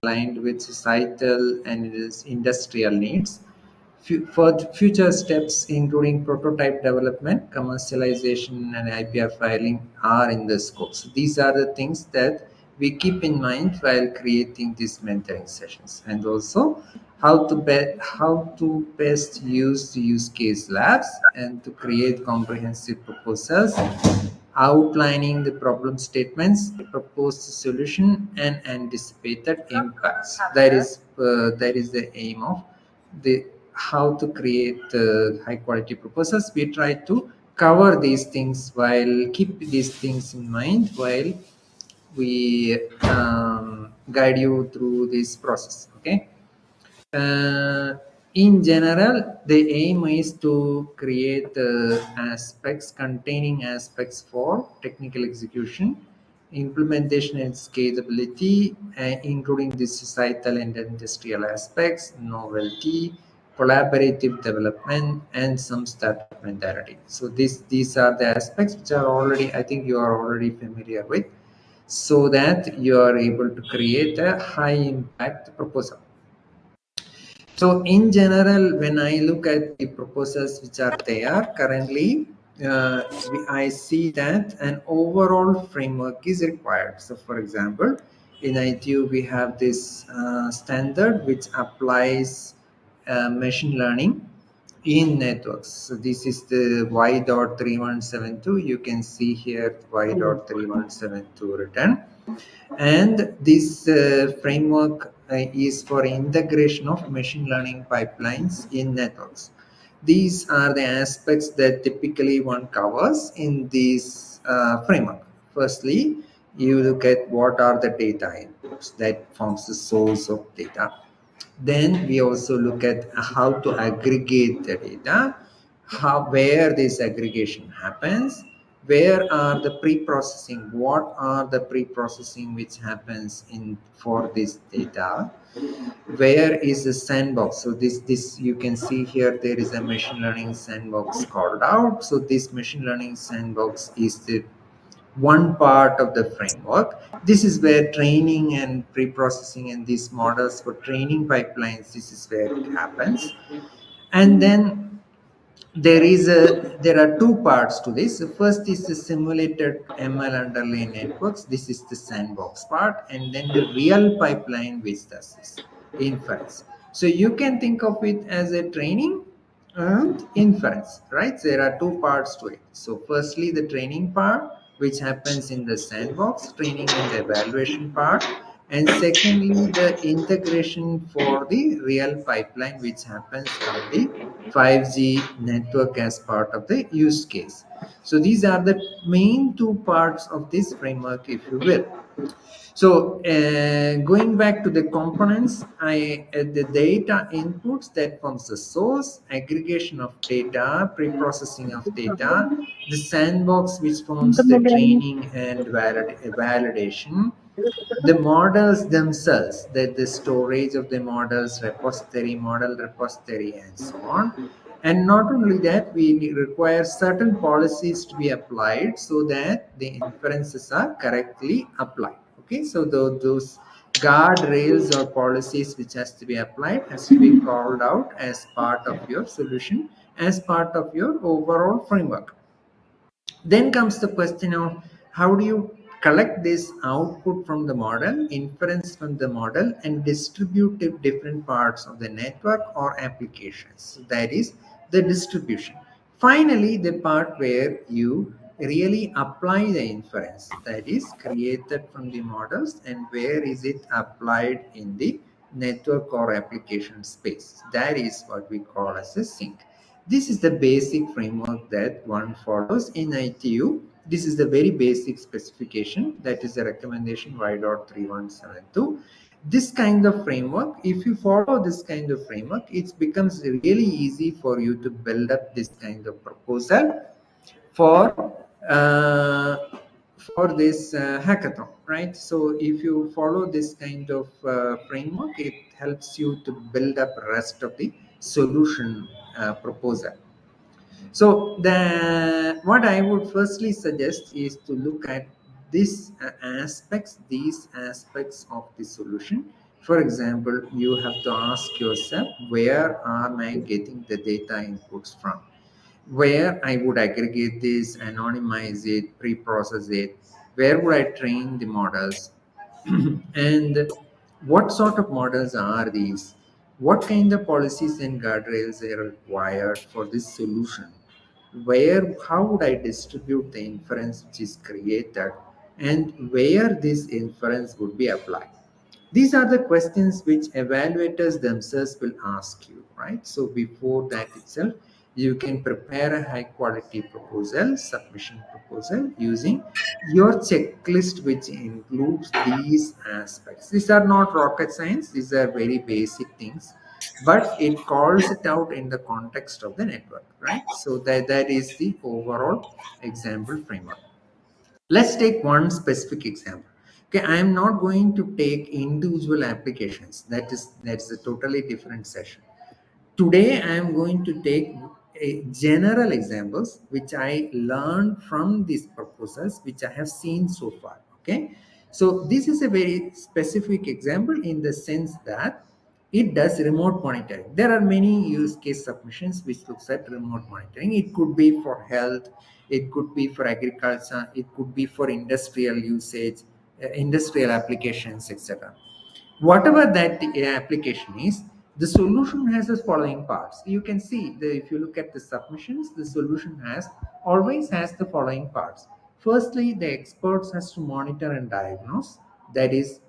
aligned with societal and industrial needs. For future steps, including prototype development, commercialization, and IPR filing, are in the scope. So these are the things that we keep in mind while creating these mentoring sessions, and also how to best use the use case labs and to create comprehensive proposals outlining the problem statements, proposed solution, and anticipated impacts. That is the aim of the how to create high quality proposals. We try to cover these things while keep these things in mind while we guide you through this process. Okay. In general, the aim is to create aspects containing aspects for technical execution, implementation and scalability, including the societal and industrial aspects, novelty, collaborative development, and some startup mentality. So these are the aspects which are already, I think you are already familiar with, so that you are able to create a high impact proposal. So in general, when I look at the proposals which are there currently, I see that an overall framework is required. So for example, in ITU, we have this standard which applies machine learning in networks. So this is the Y.3172. You can see here Y.3172 written. And this framework is for integration of machine learning pipelines in networks. These are the aspects that typically one covers in this framework. Firstly, you look at what are the data inputs that forms the source of data. Then we also look at how to aggregate the data, where this aggregation happens, where are the pre-processing, what are the pre-processing which happens in for this data, where is the sandbox. So this you can see here, there is a machine learning sandbox called out. So this machine learning sandbox is the one part of the framework. This is where training and pre-processing and these models for training pipelines, this is where it happens. And then there are two parts to this. The first is the simulated ML underlay networks. This is the sandbox part, and then the real pipeline which does this inference. So you can think of it as a training and inference, right? There are two parts to it. So firstly, the training part, which happens in the sandbox, training and the evaluation part, and secondly, the integration for the real pipeline, which happens on the 5G network as part of the use case. So these are the main two parts of this framework, if you will. So going back to the components, the data inputs that forms the source, aggregation of data, pre-processing of data, the sandbox which forms the training and validation, the models themselves, that the storage of the models, model repository, and so on. And not only that, we require certain policies to be applied so that the inferences are correctly applied. Okay, so those guardrails or policies which has to be applied has to be called out as part of your solution, as part of your overall framework. Then comes the question of how do you collect this output from the model, inference from the model, and distribute it different parts of the network or applications. So that is the distribution. Finally, the part where you really apply the inference, that is created from the models, and where is it applied in the network or application space. That is what we call as a sink. This is the basic framework that one follows in ITU. This is the very basic specification, that is the recommendation Y.3172. This kind of framework, if you follow this kind of framework, it becomes really easy for you to build up this kind of proposal for uh, this hackathon, right? So if you follow this kind of framework, it helps you to build up rest of the solution proposal. So the what I would firstly suggest is to look at these aspects of the solution. For example, you have to ask yourself, where am I getting the data inputs from? Where I would aggregate this, anonymize it, pre-process it, where would I train the models, and what sort of models are these? What kind of policies and guardrails are required for this solution? Where, how would I distribute the inference which is created, and where this inference would be applied? These are the questions which evaluators themselves will ask you, right? So before that itself, you can prepare a high quality proposal, submission proposal using your checklist, which includes these aspects. These are not rocket science, these are very basic things, but it calls it out in the context of the network, right? So that is the overall example framework. Let's take one specific example. Okay, I am not going to take individual applications. That's a totally different session. Today I am going to take general examples which I learned from these proposals which I have seen so far. Okay, so this is a very specific example in the sense that it does remote monitoring. There are many use case submissions which looks at remote monitoring. It could be for health, it could be for agriculture, it could be for industrial usage, industrial applications, etc. Whatever that application is, the solution has the following parts. You can see that if you look at the submissions, the solution has always has the following parts. Firstly, the experts has to monitor and diagnose. That is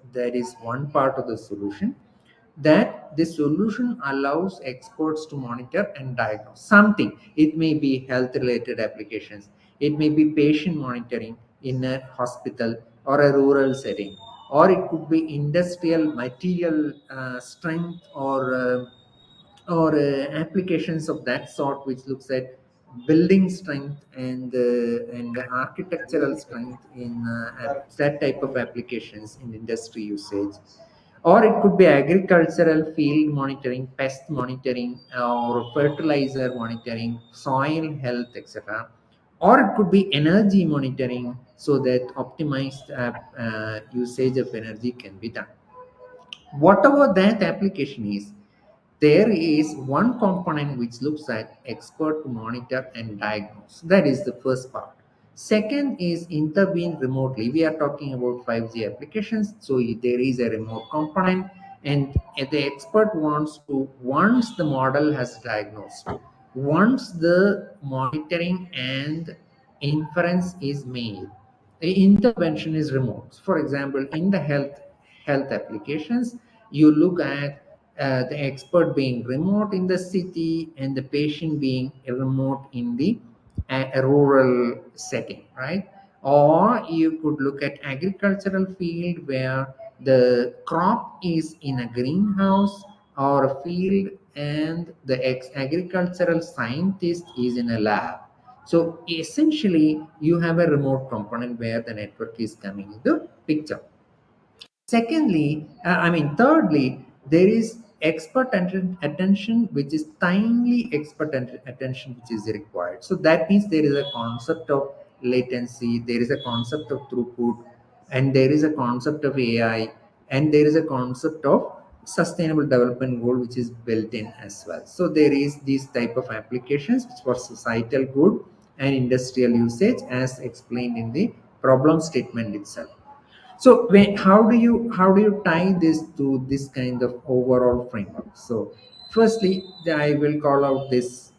one part of the solution. That the solution allows experts to monitor and diagnose something. It may be health related applications, it may be patient monitoring in a hospital or a rural setting, or it could be industrial material strength, or applications of that sort which looks at building strength and architectural strength in that type of applications in industry usage. Or it could be agricultural field monitoring, pest monitoring, or fertilizer monitoring, soil health, etc. Or it could be energy monitoring, so that optimized usage of energy can be done. Whatever that application is, there is one component which looks at expert monitor and diagnose. That is the first part. Second is intervene remotely. We are talking about 5G applications, so there is a remote component, and the expert wants to, once the model has diagnosed, once the monitoring and inference is made, the intervention is remote. For example, in the health applications, you look at the expert being remote in the city and the patient being remote in the a rural setting, right? Or you could look at agricultural field where the crop is in a greenhouse or a field, and the agricultural scientist is in a lab. So essentially, you have a remote component where the network is coming into picture. Secondly, thirdly, there is attention, which is timely attention, which is required. So that means there is a concept of latency, there is a concept of throughput, and there is a concept of AI, and there is a concept of sustainable development goal, which is built in as well. So there is these type of applications which for societal good and industrial usage, as explained in the problem statement itself. So how do you tie this to this kind of overall framework? So firstly, I will call out this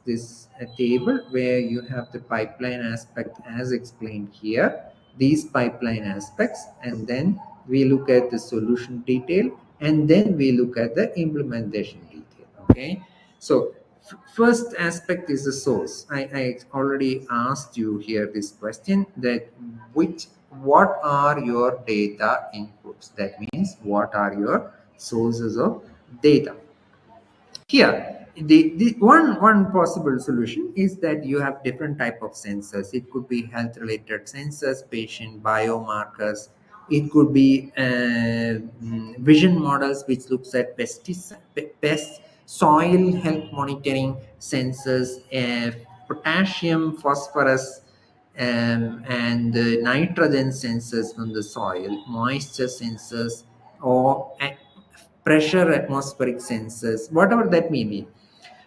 table where you have the pipeline aspect as explained here, these pipeline aspects, and then we look at the solution detail, and then we look at the implementation detail. Okay, so first aspect is the source. I already asked you here this question, that which what are your data inputs? That means what are your sources of data? Here, the one possible solution is that you have different type of sensors. It could be health related sensors, patient biomarkers. It could be vision models which looks at pests, soil health monitoring sensors, potassium, phosphorus, and nitrogen sensors from the soil, moisture sensors, or pressure atmospheric sensors, whatever that may be.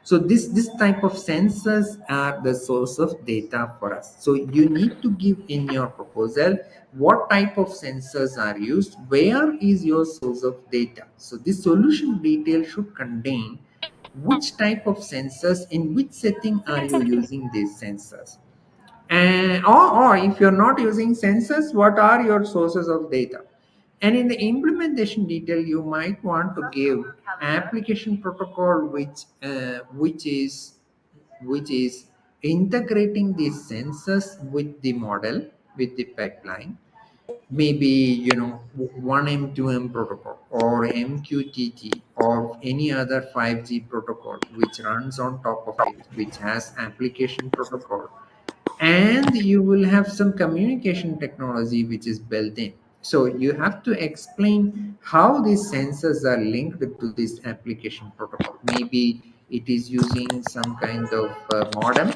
So this type of sensors are the source of data for us. So you need to give in your proposal what type of sensors are used, where is your source of data. So this solution detail should contain which type of sensors, in which setting are you using these sensors, and or if you're not using sensors, what are your sources of data. And in the implementation detail, you might want to give application protocol which is integrating these sensors with the model, with the pipeline. Maybe, 1M2M protocol or MQTT or any other 5G protocol which runs on top of it, which has application protocol, and you will have some communication technology which is built in. So you have to explain how these sensors are linked to this application protocol. Maybe it is using some kind of modem.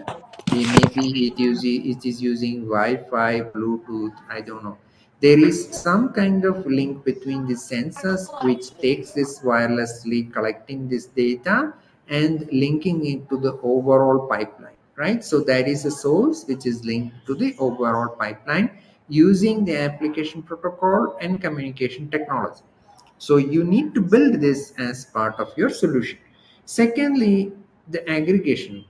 Maybe it is using Wi-Fi, Bluetooth, I don't know. There is some kind of link between the sensors which takes this wirelessly, collecting this data and linking it to the overall pipeline, right? So that is a source which is linked to the overall pipeline using the application protocol and communication technology. So you need to build this as part of your solution. Secondly, the aggregation.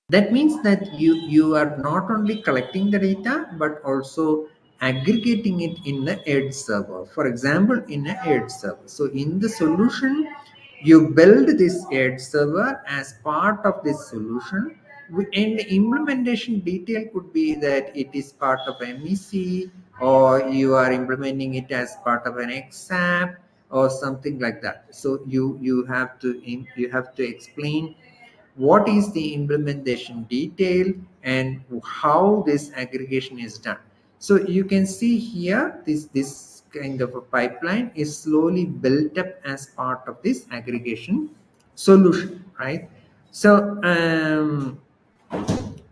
That means that you are not only collecting the data but also aggregating it in the edge server. For example, in an edge server, so in the solution you build this edge server as part of this solution. And the implementation detail could be that it is part of MEC, or you are implementing it as part of an XApp or something like that. So you have to explain what is the implementation detail and how this aggregation is done. So you can see here, this kind of a pipeline is slowly built up as part of this aggregation solution, right? So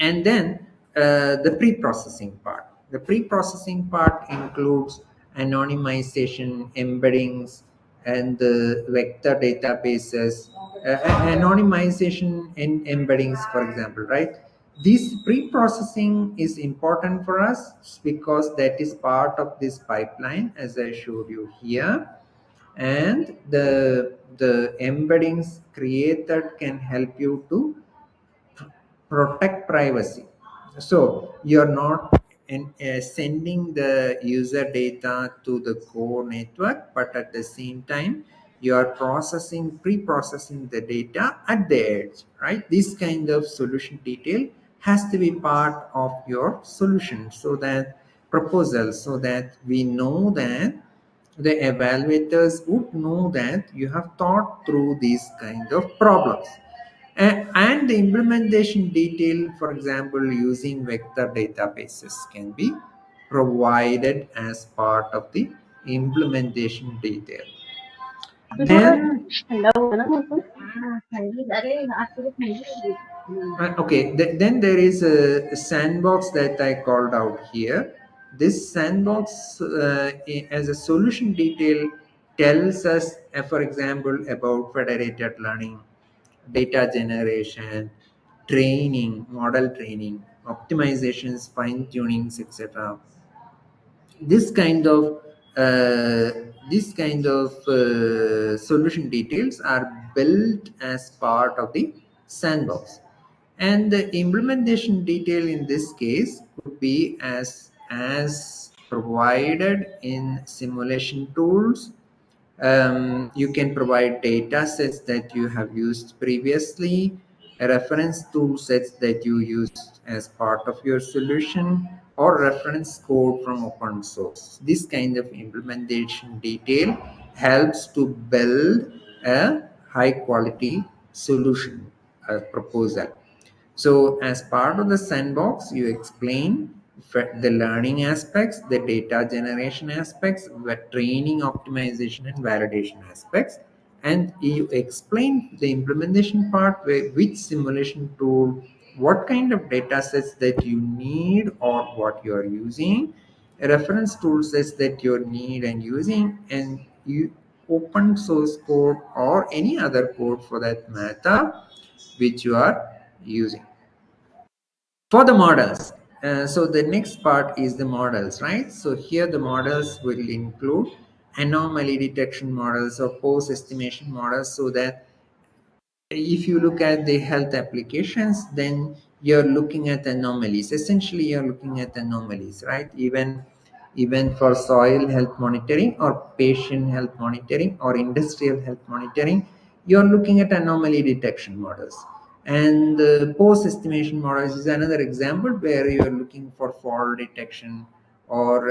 and then the pre-processing part. The pre-processing part includes anonymization, embeddings, and the vector databases. Anonymization and embeddings, for example, right? This pre-processing is important for us because that is part of this pipeline, as I showed you here. And the embeddings created can help you to protect privacy. So you're not sending the user data to the core network, but at the same time you are pre-processing the data at the edge, right? This kind of solution detail has to be part of your solution, so that proposal, so that we know that the evaluators would know that you have thought through these kind of problems. And the implementation detail, for example, using vector databases, can be provided as part of the implementation detail. Then, okay, then there is a sandbox that I called out here. This sandbox, as a solution detail, tells us, for example, about federated learning, data generation, training, model training, optimizations, fine tunings, etc. This kind of uh, solution details are built as part of the sandbox. And the implementation detail in this case could be as provided in simulation tools. You can provide data sets that you have used previously, reference tool sets that you used as part of your solution, or reference code from open source. This kind of implementation detail helps to build a high quality solution proposal. So as part of the sandbox, you explain the learning aspects, the data generation aspects, the training, optimization, and validation aspects. and you explain the implementation part, where which simulation tool, what kind of data sets that you need or what you are using, reference tool sets that you need and using, and you open source code or any other code for that matter which you are using for the models. So the next part is the models, right? So here the models will include anomaly detection models or post estimation models, so that if you look at the health applications, then you're looking at anomalies. Essentially, you're looking at anomalies, right? Even for soil health monitoring or patient health monitoring or industrial health monitoring, you're looking at anomaly detection models. And the post estimation models is another example where you're looking for fall detection or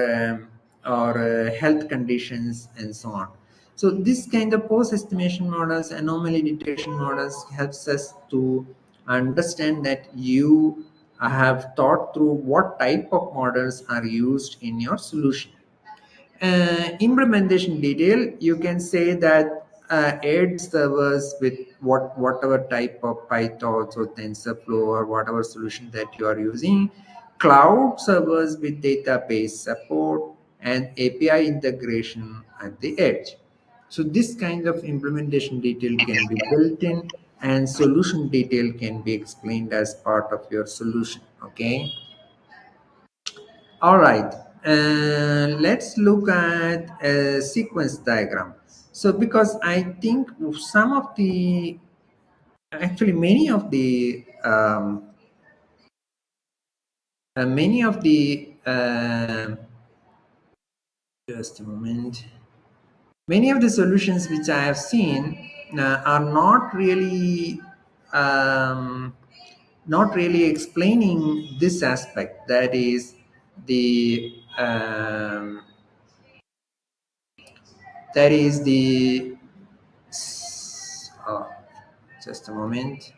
health conditions and so on. So this kind of post estimation models, anomaly detection models helps us to understand that you have thought through what type of models are used in your solution. Implementation detail, you can say that add servers with whatever type of python or tensorflow or whatever solution that you are using, cloud servers with database support, and API integration at the edge. So this kind of implementation detail can be built in, and solution detail can be explained as part of your solution. Okay. All right, let's look at a sequence diagram. So, because I think some of the, actually, many of the, just a moment, many of the solutions which I have seen are um, not really explaining this aspect. That is the that is the oh, just a moment.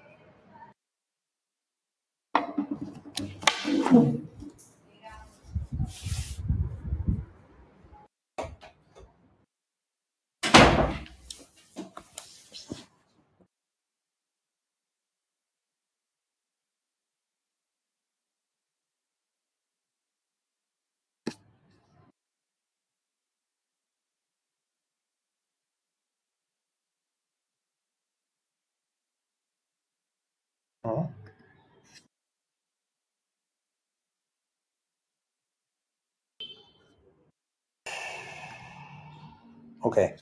Oh, okay.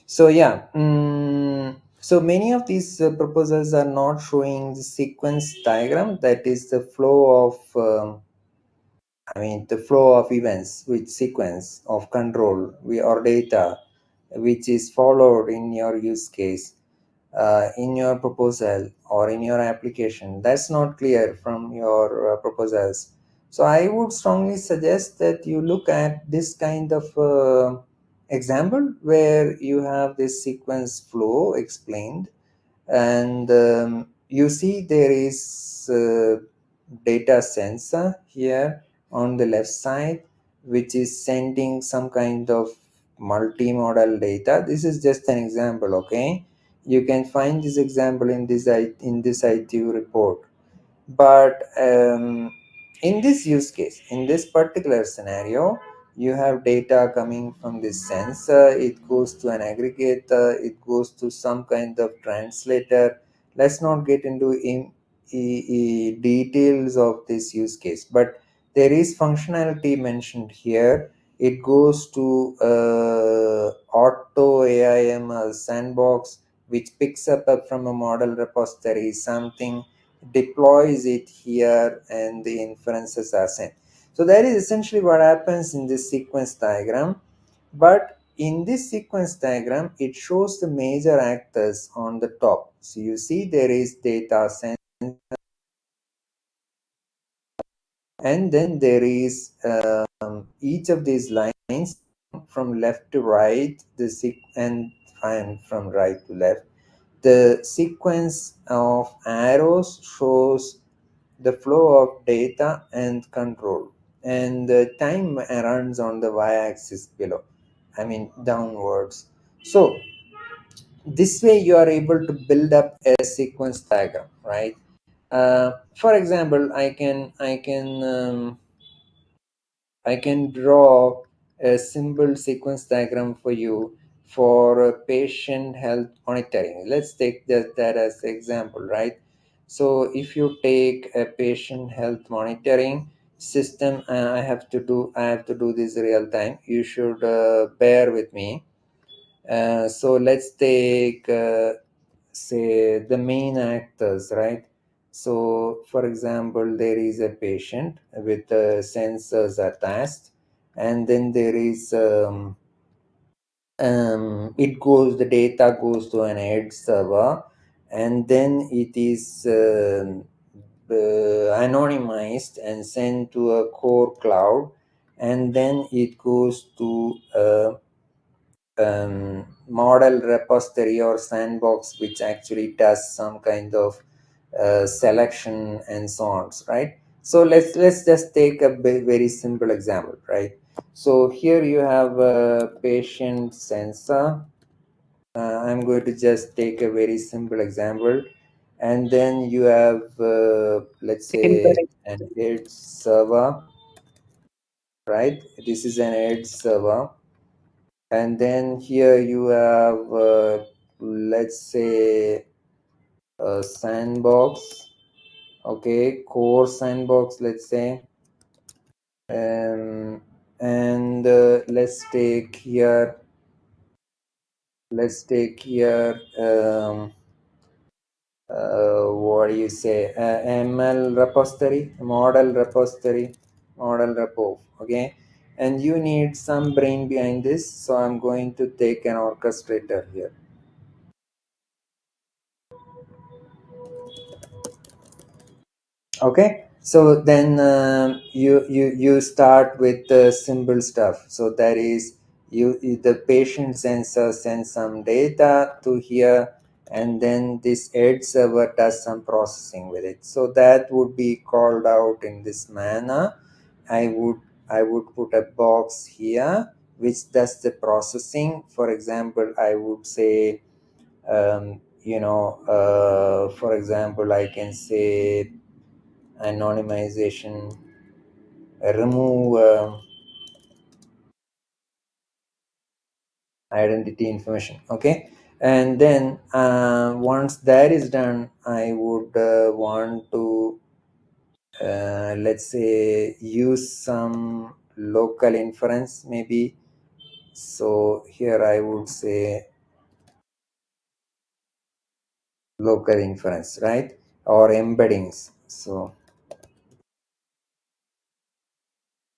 So yeah, so many of these proposals are not showing the sequence diagram. That is the flow of, the flow of events with sequence of control or data, which is followed in your use case, in your proposal or in your application. That's not clear from your proposals. So I would strongly suggest that you look at this kind of example where you have this sequence flow explained, and you see there is data sensor here on the left side, which is sending some kind of multimodal data. This is just an example, okay? You can find this example in this ITU report. But in this use case, in this particular scenario, you have data coming from this sensor, it goes to an aggregator, it goes to some kind of translator. Let's not get into details of this use case, but there is functionality mentioned here. It goes to auto AIML sandbox, which picks up from a model repository something, deploys it here, and the inferences are sent. So that is essentially what happens in this sequence diagram. But in this sequence diagram, it shows the major actors on the top. So you see there is data sent, and then there is each of these lines from left to right, and from right to left. The sequence of arrows shows the flow of data and control, and the time runs on the y-axis below, downwards. So This way you are able to build up a sequence diagram, right? For example, I can draw a simple sequence diagram for you for patient health monitoring. Let's take that as example, right? So if you take a patient health monitoring system, I have to do this real time. You should bear with me. So let's take, say, the main actors, right? So, for example, there is a patient with sensors attached, and then there is the data goes to an edge server, and then it is anonymized and sent to a core cloud, and then it goes to a model repository or sandbox, which actually does some kind of selection and so on, right? So let's just take a very simple example, right? So here you have a patient sensor. I'm going to just take a very simple example, and then you have, let's say, an edge server, right? This is an edge server, and then here you have, let's say, a sandbox, okay, core sandbox, let's say. And let's take here what do you say, ml repository, model repo, okay. And you need some brain behind this, so I'm going to take an orchestrator here. Okay, so then you start with the simple stuff. So that is, the patient sensor sends some data to here, and then this edge server does some processing with it. So that would be called out in this manner. I would i would put a box here which does the processing. For example, I would say, for example, I can say anonymization, remove identity information, okay. And then once that is done, I would want to, let's say, use some local inference maybe. So here I would say local inference, right, or embeddings. So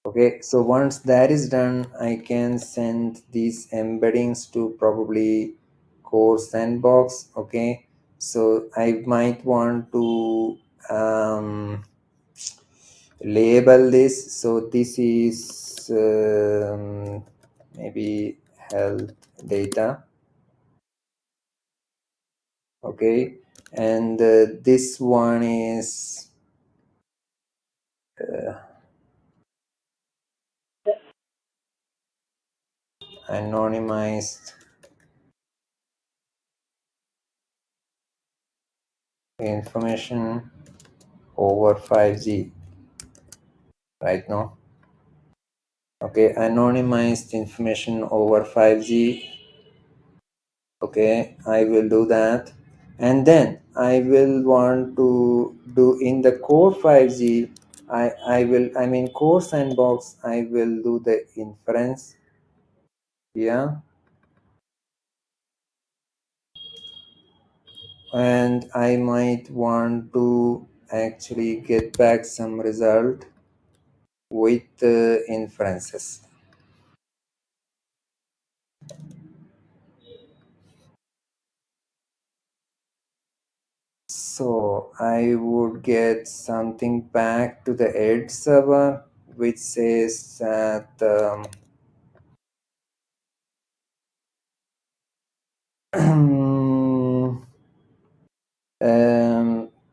okay, so once that is done, I can send these embeddings to probably core sandbox. Okay, so I might want to label this. So this is maybe health data. Okay, and this one is anonymized information over 5G right now. Okay, anonymized information over 5G. Okay, I will do that. And then I will want to do in the core 5G, I mean core sandbox, I will do the inference. Yeah. And I might want to actually get back some result with inferences. So I would get something back to the edge server which says that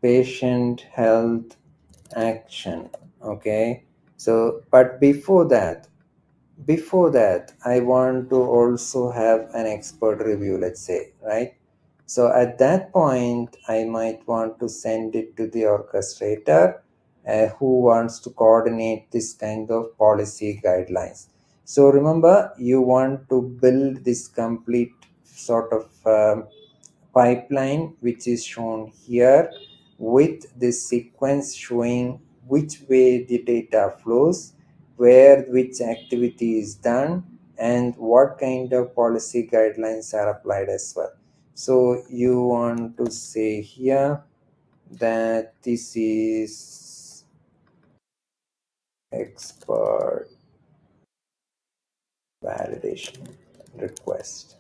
patient health action. Okay. So, but before that, I want to also have an expert review, let's say, right? So at that point, I might want to send it to the orchestrator who wants to coordinate this kind of policy guidelines. So remember, you want to build this complete sort of pipeline which is shown here with this sequence showing which way the data flows, where which activity is done, and what kind of policy guidelines are applied as well. So you want to say here that this is expert validation request.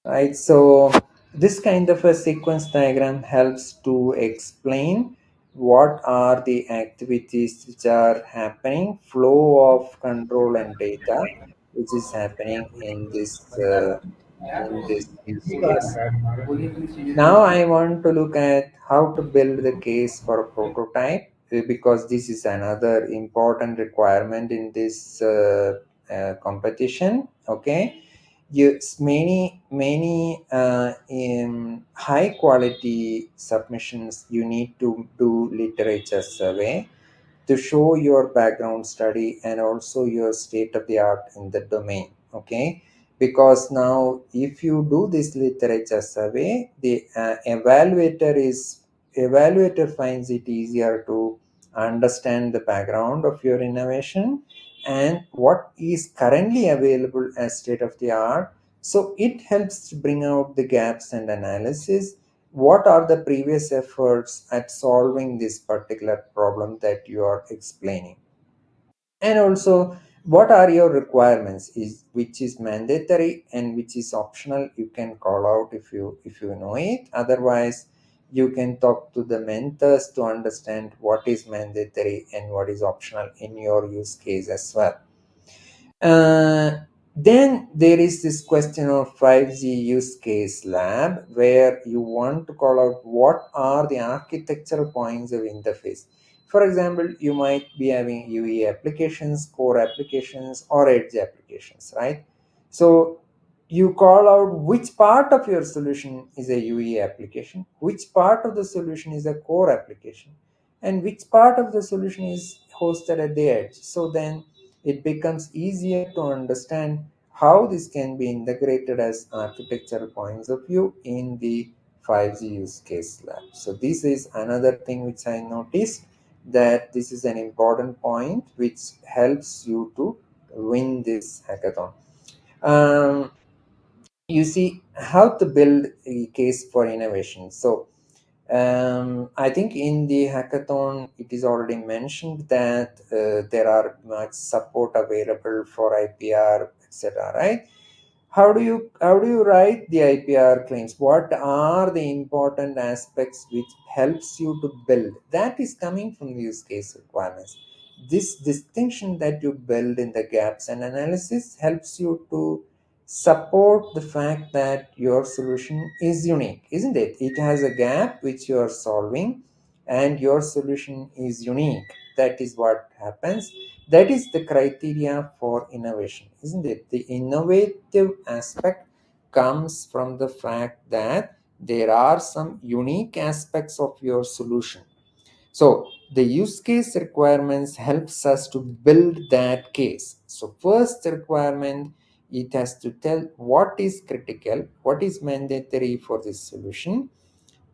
Right, so this kind of a sequence diagram helps to explain what are the activities which are happening, flow of control and data which is happening in this use case. Now I want to look at how to build the case for a prototype because this is another important requirement in this competition. Okay, many in high quality submissions you need to do literature survey to show your background study and also your state of the art in the domain. Okay, because now if you do this literature survey, the evaluator finds it easier to understand the background of your innovation and what is currently available as state of the art. So it helps to bring out the gaps and analysis. What are the previous efforts at solving this particular problem that you are explaining? And also, what are your requirements, is which is mandatory and which is optional? You can call out if you know it. Otherwise, you can talk to the mentors to understand what is mandatory and what is optional in your use case as well. uh, then there is this question of 5G use case lab where you want to call out what are the architectural points of interface. For example, you might be having UE applications, core applications, or edge applications, right? So you call out which part of your solution is a UE application, which part of the solution is a core application, and which part of the solution is hosted at the edge. So then it becomes easier to understand how this can be integrated as architectural points of view in the 5G use case lab. So this is another thing which I noticed, that this is an important point which helps you to win this hackathon. Um, you see how to build a case for innovation. So I think in the hackathon, it is already mentioned that there are much support available for IPR, etc. Right? How do you write the IPR claims? What are the important aspects which helps you to build? That is coming from the use case requirements. This distinction that you build in the gaps and analysis helps you to support the fact that your solution is unique, isn't it? It has a gap which you are solving, and your solution is unique. That is what happens. That is the criteria for innovation, isn't it? The innovative aspect comes from the fact that there are some unique aspects of your solution. So the use case requirements helps us to build that case. So first requirement, it has to tell what is critical, what is mandatory for this solution,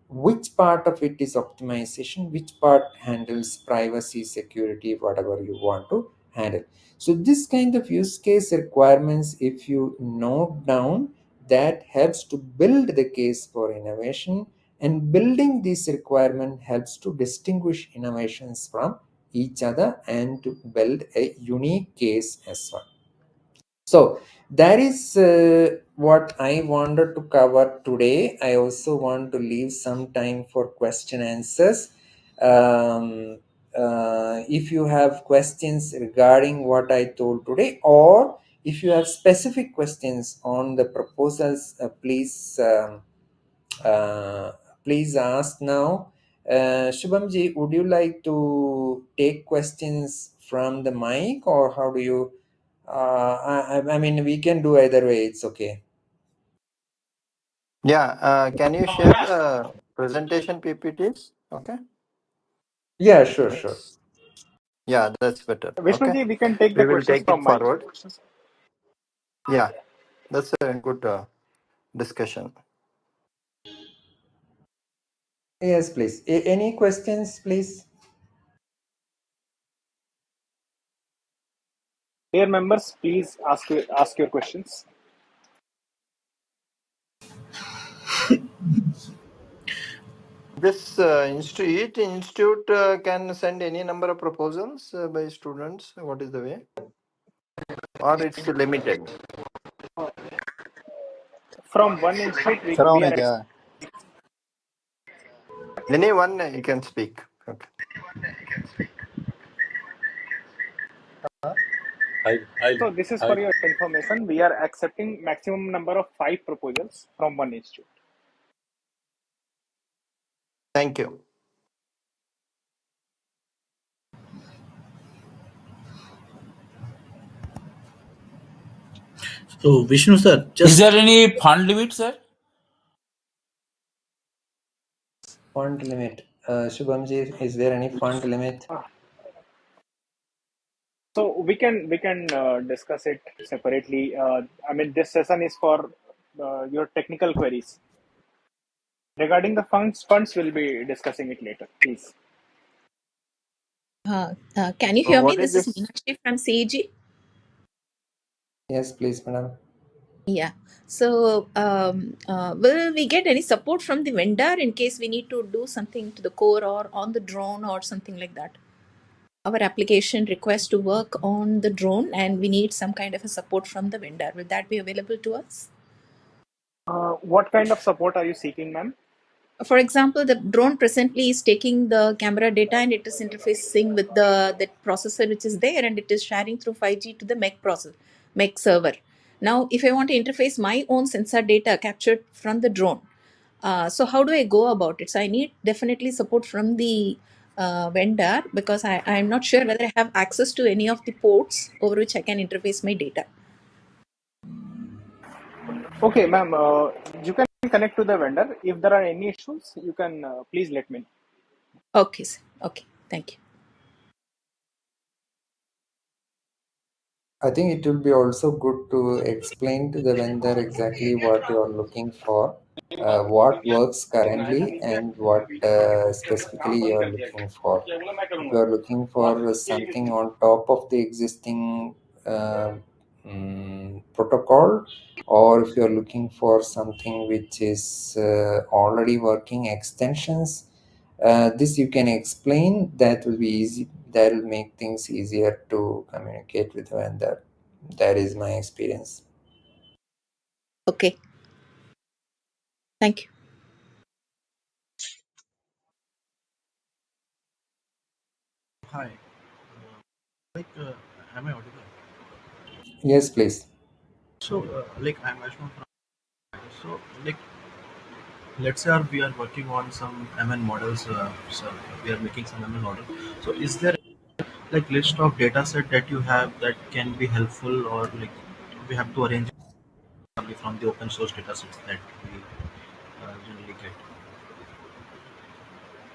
which part of it is optimization, which part handles privacy, security, whatever you want to handle. So this kind of use case requirements, if you note down, that helps to build the case for innovation, and building this requirement helps to distinguish innovations from each other and to build a unique case as well. So that is what I wanted to cover today. I also want to leave some time for question answers. Um, if you have questions regarding what I told today, or if you have specific questions on the proposals, uh, please ask now. Shubhamji, would you like to take questions from the mic, or how do you? I mean, we can do either way. It's okay. Yeah, can you share the presentation PPTs? Okay. Yeah, sure, sure. Yeah, that's better. Okay. Vishnuji, we can take the We will questions take it from my. forward. Yeah, that's a good discussion. Yes, please. Any questions, please? Dear members, please ask your questions. This each institute can send any number of proposals by students. What is the way? Or it's limited? From one institute, السلام we are عليكم يا Anyone you can speak. Okay. so this is for هاي your information. We are accepting maximum number of 5 proposals from one institute. Thank you. So, Vishnu sir, Is just there any fund limit, sir? Fund limit. Shubhamji, is there any fund limit? So we can discuss it separately. I mean, this session is for your technical queries. Regarding the funds we'll be discussing it later. Please. Can you So hear me? what is This is this? Meenakshi from CAG. Yes, please, madam. Yeah. So, will we get any support from the vendor in case we need to do something to the core or on the drone or something like that? Our application requests to work on the drone and we need some kind of a support from the vendor. Will that be available to us? What kind of support are you seeking, ma'am? For example, the drone presently is taking the camera data and it is interfacing with the processor which is there and it is sharing through 5G to the MEC server. Now, if I want to interface my own sensor data captured from the drone, so how do I go about it? So I need definitely support from the vendor because I'm not sure whether I have access to any of the ports over which I can interface my data. Okay, ma'am. You can connect to the vendor. If there are any issues, you can please let me know. Okay, sir. Okay, thank you. I think it will be also good to explain to the vendor exactly what you are looking for, what works currently, and what specifically you are looking for. If you are looking for something on top of the existing uh, protocol, or if you are looking for something which is already working extensions, this you can explain. That will be easy. That will make things easier to communicate with the vendor. That is my experience. Okay, thank you. hi. Like, am I audible? Yes, please. So, like, I'm Ashma from. So, like, let's say we are working on some MN models. So we are making some MN model. So, is there like list of data set that you have that can be helpful, or like we have to arrange only from the open source data sets that we generally get?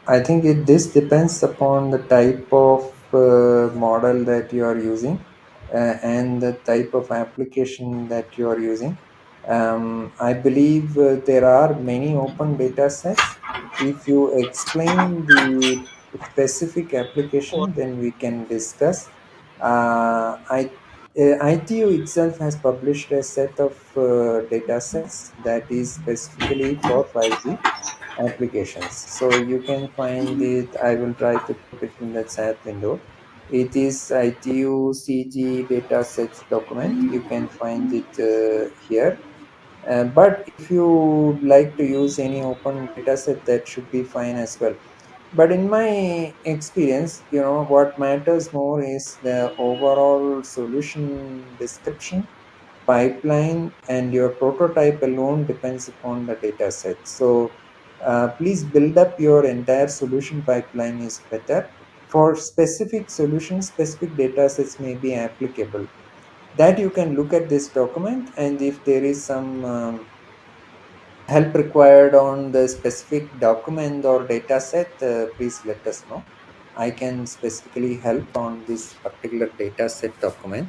I think this depends upon the type of model that you are using and the type of application that you are using. I believe there are many open data sets. If you explain the specific Or application, then we can discuss. ITU itself has published a set of data sets that is specifically for 5G applications. So you can find it. I will try to put it in the chat window. It is ITU CG datasets document. You can find it here. But if you like to use any open dataset, that should be fine as well. But in my experience, what matters more is the overall solution description pipeline, and your prototype alone depends upon the data set. So please build up your entire solution pipeline is better. For specific solutions, specific data sets may be applicable. That you can look at this document, and if there is some help required on the specific document or data set, please let us know. I can specifically help on this particular data set document.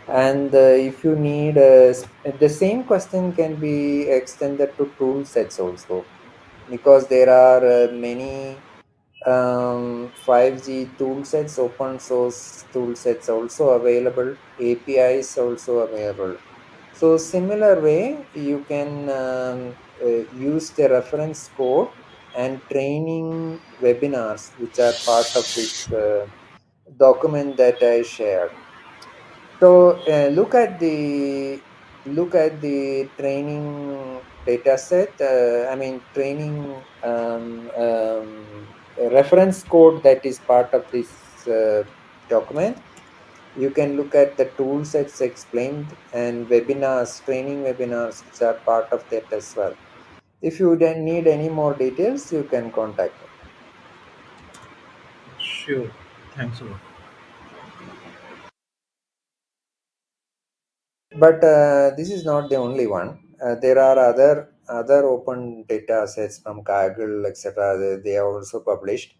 And if you need, the same question can be extended to tool sets also, because there are many 5G tool sets, open source tool sets also available, APIs also available. So similar way, you can use the reference code and training webinars, which are part of this document that I shared. So look at the training data set. I mean training reference code that is part of this document. You can look at the tool sets explained and webinars, training webinars, which are part of that as well. If you then need any more details, you can contact me. Sure. Thanks a lot. But this is not the only one. There are other open data sets from Kaggle, etc. They are also published.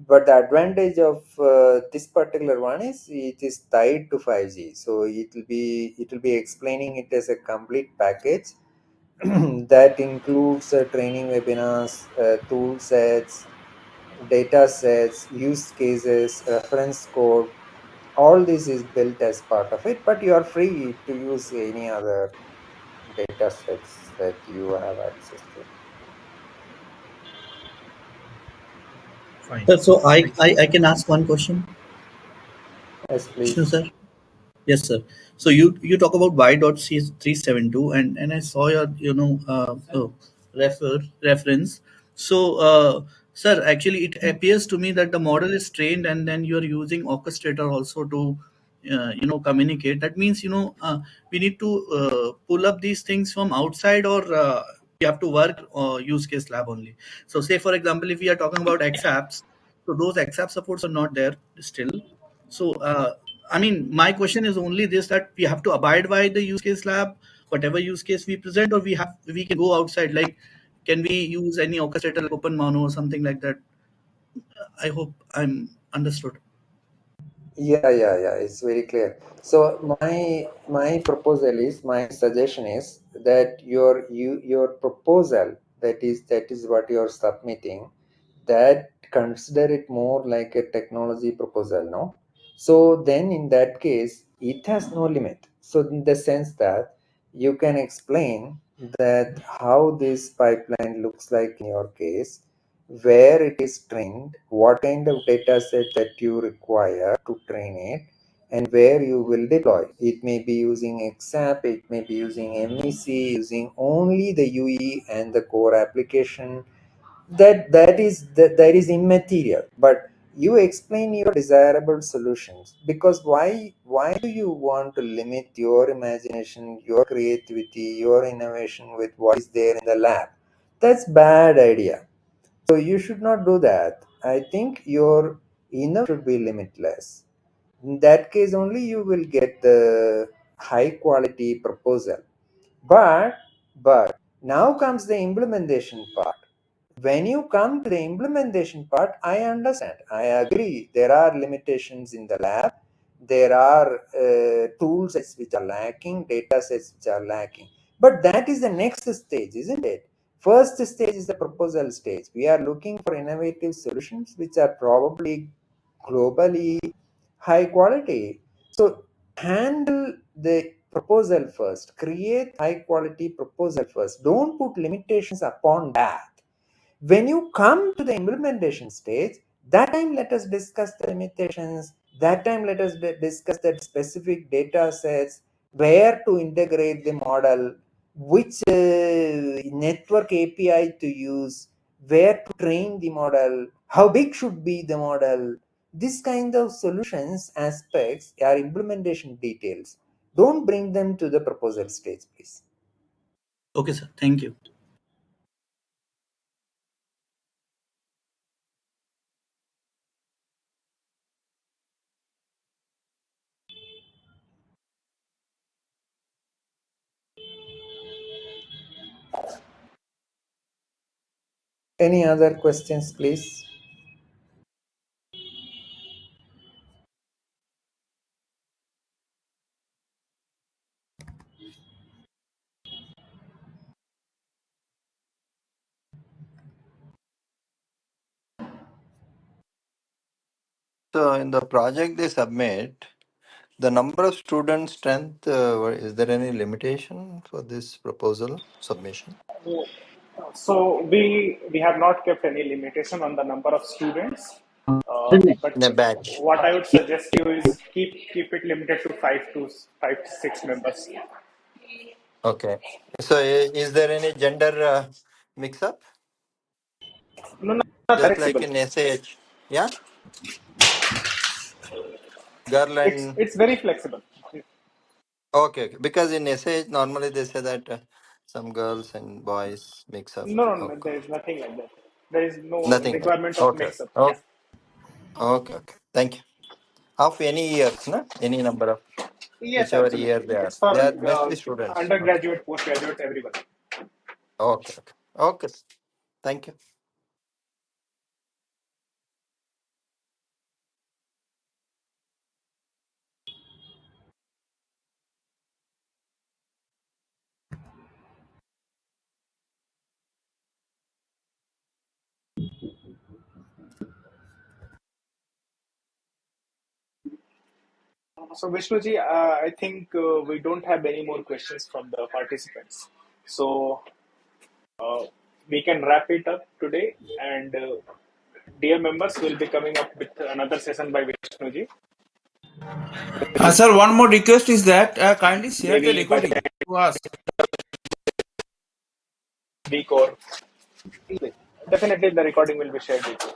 But the advantage of this particular one is it is tied to 5G, so it will be explaining it as a complete package that includes training webinars, tool sets, data sets, use cases, reference code. All this is built as part of it, but you are free to use any other data sets that you have access to. Fine. Sir, so I, Thanks a I, lot. I can ask one question, Yes, Vishnu please. sir. Yes, sir. So you talk about y.c372, and I saw your reference. So sir, actually it appears to me that the model is trained, and then you are using orchestrator also to communicate. That means we need to pull up these things from outside, or we have to work use case lab only. So say for example, if we are talking about X apps, so those X app supports are not there still. So, I mean, my question is only this, that we have to abide by the use case lab, whatever use case we present, or we can go outside. Like, can we use any orchestrator like Open Mono or something like that? I hope I'm understood. Yeah. It's very clear. So my suggestion is that your proposal, that is what you are submitting, that consider it more like a technology proposal, no? So then in that case, it has no limit. So in the sense that you can explain that how this pipeline looks like in your case, where it is trained, what kind of data set that you require to train it, and where you will deploy. It may be using XApp, it may be using MEC, using only the UE and the core application. That is immaterial. But you explain your desirable solutions, because why do you want to limit your imagination, your creativity, your innovation with what is there in the lab? That's bad idea. So you should not do that. I think your innovation should be limitless. In that case only you will get the high quality proposal. But now comes the implementation part. When you come to the implementation part, I understand, I agree, there are limitations in the lab. There are tool sets which are lacking, data sets which are lacking. But that is the next stage, isn't it? First stage is the proposal stage. We are looking for innovative solutions which are probably globally high quality. So handle the proposal first, create high quality proposal first, don't put limitations upon that. When you come to the implementation stage, that time let us discuss the limitations. That time let us discuss that specific data sets, where to integrate the model, which network API to use, where to train the model, how big should be the model. This kind of solutions aspects are implementation details. Don't bring them to the proposal stage, please. Okay, sir. Thank you. Any other questions, please? So in the project they submit, the number of student strength, is there any limitation for this proposal submission? So we have not kept any limitation on the number of students, but In a batch. what I would suggest you is keep it limited to 5 to 6 members. Okay. So is there any gender mix up? No, no, not Just like flexible. in SAH. Yeah? Girl and. It's very flexible. Okay, okay. Because in SAH normally they say that some girls and boys mix up. No, no, no, Okay. there is nothing like that. There is no Nothing like. requirement of Okay. mix-up. Yeah. Okay. Okay. Okay. Thank you. Of any years, no? Any number of Yes, whichever year absolutely. they are. It's for They are must be students. Okay. undergraduate, postgraduate, everyone. Okay. Okay. Okay. Thank you. So, Vishnuji, I think we don't have any more questions from the participants. So, uh, we can wrap it up today. And dear members, will be coming up with another session by Vishnuji, Sir, one more request is that kindly share the maybe by the recording to us. week or definitely the recording will be shared with you.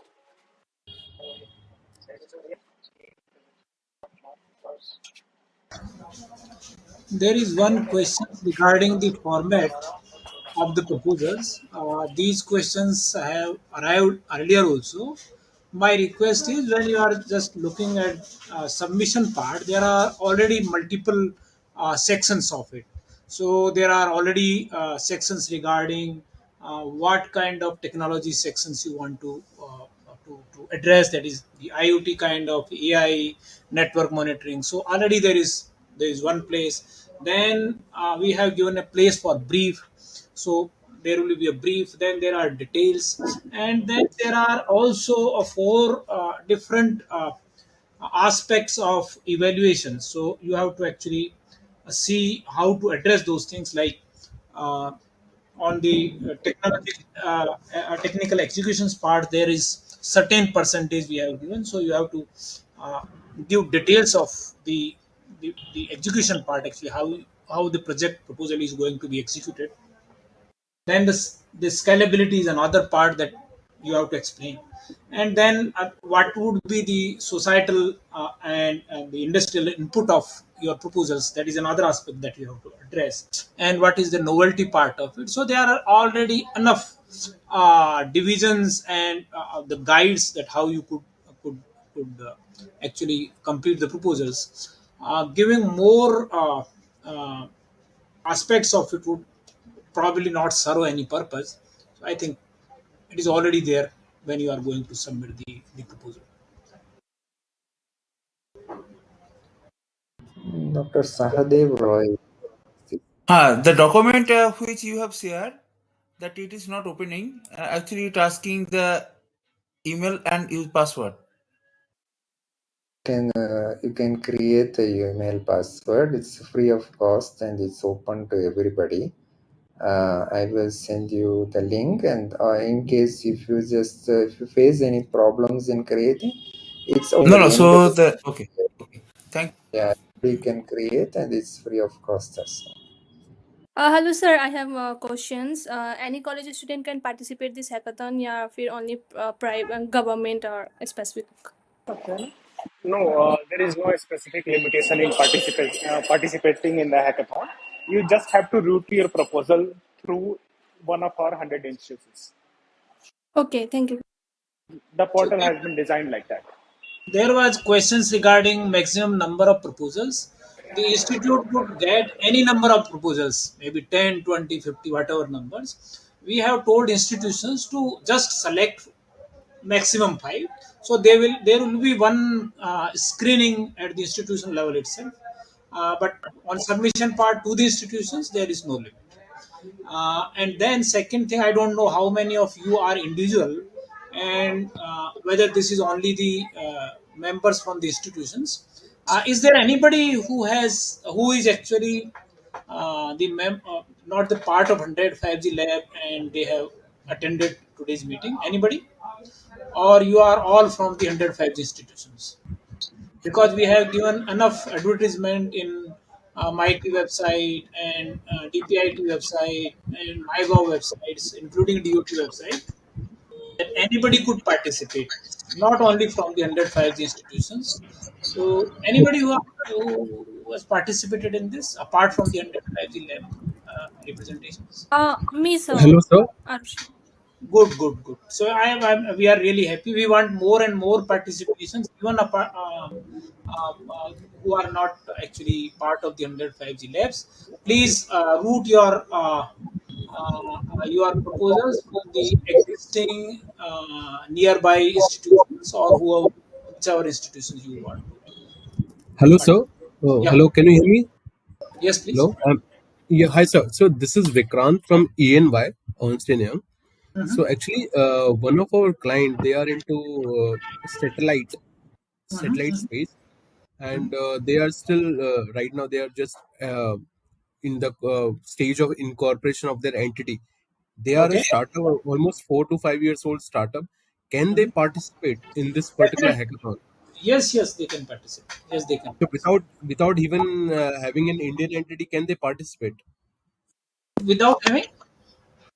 There is one question regarding the format of the proposals. These questions have arrived earlier also. My request is when you are just looking at submission part, there are already multiple sections of it. So there are already sections regarding what kind of technology sections you want to address. That is the IoT kind of AI network monitoring. So already there is one place. Then we have given a place for brief. So there will be a brief, then there are details, and then there are also four different aspects of evaluation. So you have to actually see how to address those things, like uh, on the technical executions part, there is certain percentage we have given. So you have to uh, give details of the execution part, actually how the project proposal is going to be executed. Then the scalability is another part that you have to explain. And then what would be the societal and the industrial input of your proposals? That is another aspect that you have to address. And what is the novelty part of it? So there are already enough divisions and the guides that how you could actually complete the proposals. Giving more aspects of it would probably not serve any purpose. So I think it is already there when you are going to submit the proposal. Dr. Sahadev Roy. The document which you have shared, that it is not opening. Actually, it asking the email and use password. You can create a email password. It's free of cost and it's open to everybody. I will send you the link, and in case if you face any problems in creating, it's No, no. already So embedded. the okay, okay. Thank. Yeah, you can create, and it's free of cost also. Hello sir, I have questions. Any college student can participate this hackathon या फिर only private government or specific होता है ना? No, there is no specific limitation in participating in the hackathon. You just have to route your proposal through one of our 100 institutions. Okay, thank you. The So portal has been designed like that. there was questions regarding maximum number of proposals. The institute could get any number of proposals, maybe 10, 20, 50, whatever numbers. we have told institutions to just select maximum 5. So there will be one screening at the institution level itself, but on submission part to the institutions there is no limit. And then second thing, I don't know how many of you are individual, and whether this is only the members from the institutions. Is there anybody who is actually not the part of 100 5G lab and they have attended today's meeting? Anybody? Or you are all from the 100 5G institutions? Because we have given enough advertisement in MIT website and DPIT website and MyGov websites, including DOT website, that anybody could participate, not only from the 105 institutions. So anybody who has participated in this, apart from the 105 lab representations? Me, sir. Hello, sir. Arushi. Good, good, good. So we are really happy. We want more and more participations, even who are not actually part of the 105G labs. Please route your proposals to the existing nearby institutions or whoever, whichever institutions you want to Hello, sir. participate. Oh, Yeah. hello. Can you hear me? Yes, please. Hello. Yeah. Hi, sir. So this is Vikrant from ENY, Ernst and Young. Mm-hmm. So actually, one of our client, they are into satellite Mm-hmm. space, Mm-hmm. and they are still right now. They are just in the stage of incorporation of their entity. They are a Okay. startup, almost 4 to 5 years old startup. Can they Mhm. participate in this particular Definitely. hackathon? Yes, yes, they can participate. Yes, they can So participate. without even having an Indian entity, can they participate? Without having.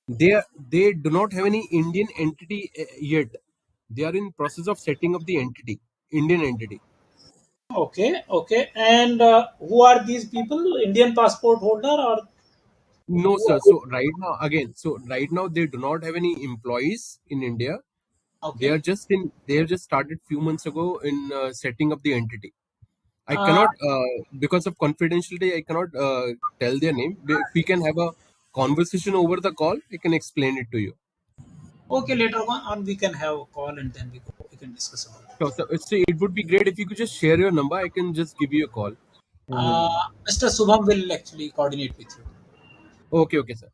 They do not have any Indian entity yet. They are in process of setting up the entity, Indian entity. Okay, okay. And who are these people? Indian passport holder or No, who sir. are? So right now they do not have any employees in India. They are Okay. just in. They have just started few months ago in setting up the entity. I Uh, cannot, because of confidentiality, I cannot tell their name. If we can have a conversation over the call, I can explain it to you. okay, later on we can have a call and then we can discuss about So, it. it would be great if you could just share your number. I can just give you a call. Uh, Mr. Subham will actually coordinate with you. Okay, okay, sir.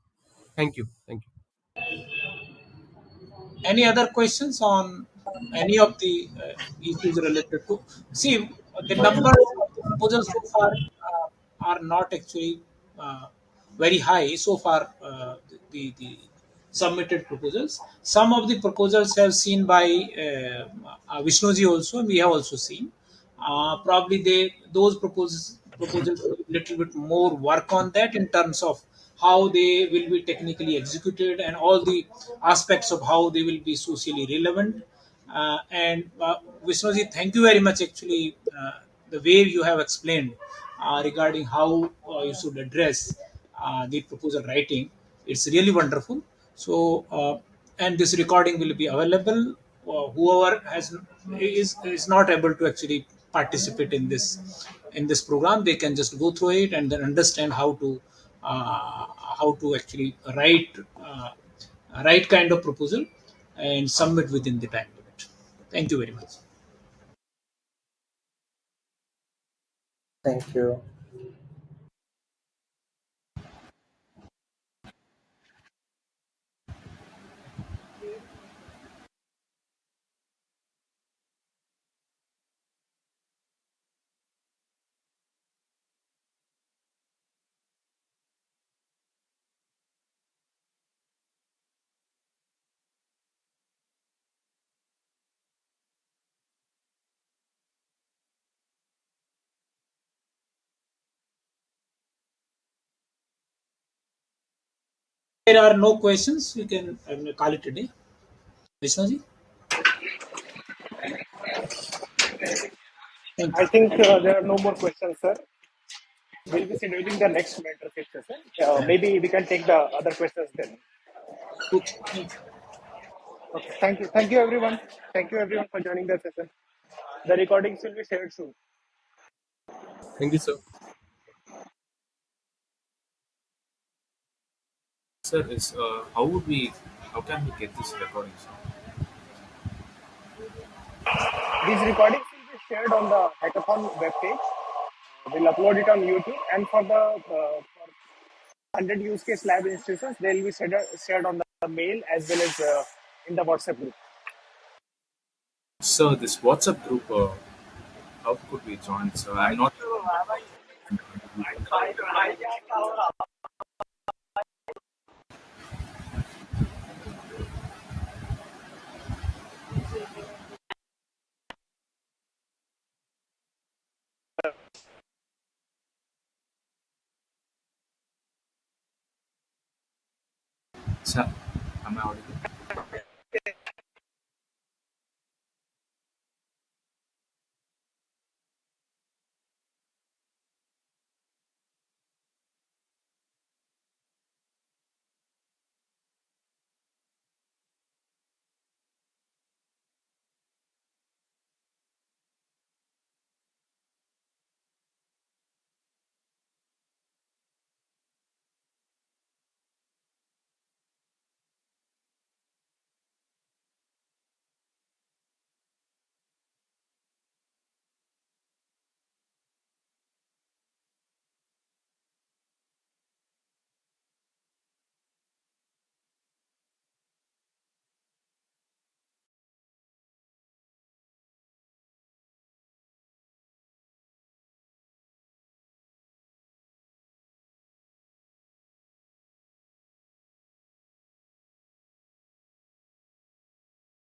Thank you. Thank you. Any other questions on any of the issues related to? See, the numbers of the proposals so far are not actually uh, very high so far. The submitted proposals. Some of the proposals have seen by Vishnuji also, and we have also seen. Probably those proposals need little bit more work on that in terms of how they will be technically executed and all the aspects of how they will be socially relevant. And Vishnuji, thank you very much. Actually, the way you have explained regarding how you should address the proposal writing, it's really wonderful. So, and this recording will be available. Whoever is not able to actually participate in this program, they can just go through it and then understand how to actually write kind of proposal and submit within the time limit. Thank you very much. Thank you. There are no questions. We can call it a day. Vishnuji, thank you. I think there are no more questions, sir. We'll be scheduling the next mentorship session. Maybe we can take the other questions then. Okay, thank you. Okay. Thank you. Thank you, everyone. Thank you, everyone, for joining the session. The recordings will be shared soon. Thank you, sir. Sir, is how would we, how can we get this recordings? These recordings will be shared on the hackathon webpage. We'll upload it on YouTube, and for the for 100 use case lab instances, they'll be shared on the mail as well as in the WhatsApp group. Sir, this WhatsApp group, how could we join? So I'm not. Sir, am I audible?